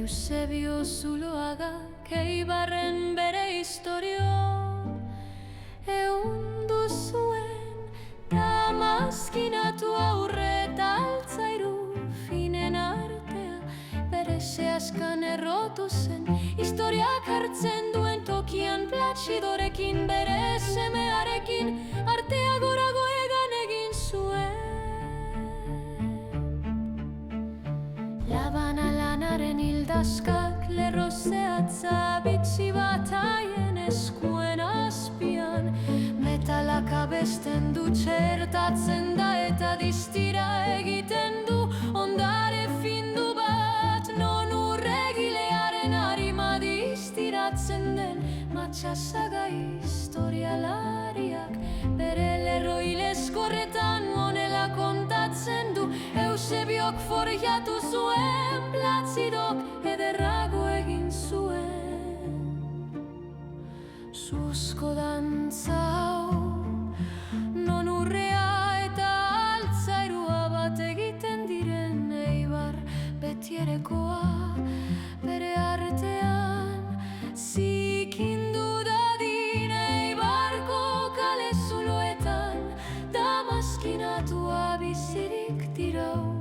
Eusebio Zuloagak Eibarren bere historio ehundu zuen, damazkinatu aurre eta altzairu finen artea bere seaskan errotu zen, historiak hartzen duen tokian Platxidorekin bere semearekin artea gorago egan egin zuen. Labana lanaren hildazkak lerro zehatza bitxi bat haien eskuen azpian, metalak abesten du, txertatzen da eta distira egiten du ondare findu bat, non urregilearen harima distiratzen den matxasaga historialariak bere lerro hilezkorretan honela kontatzen du. Eusebiok forjatu zuen, Platxidok ederrago egin zuen. Zuzko dantza hau, non urrea eta altzairua bat egiten diren Eibar betierekoa bere artean zikindu dadin Eibarko kale zuloetan damazkinatua bizirik dirau.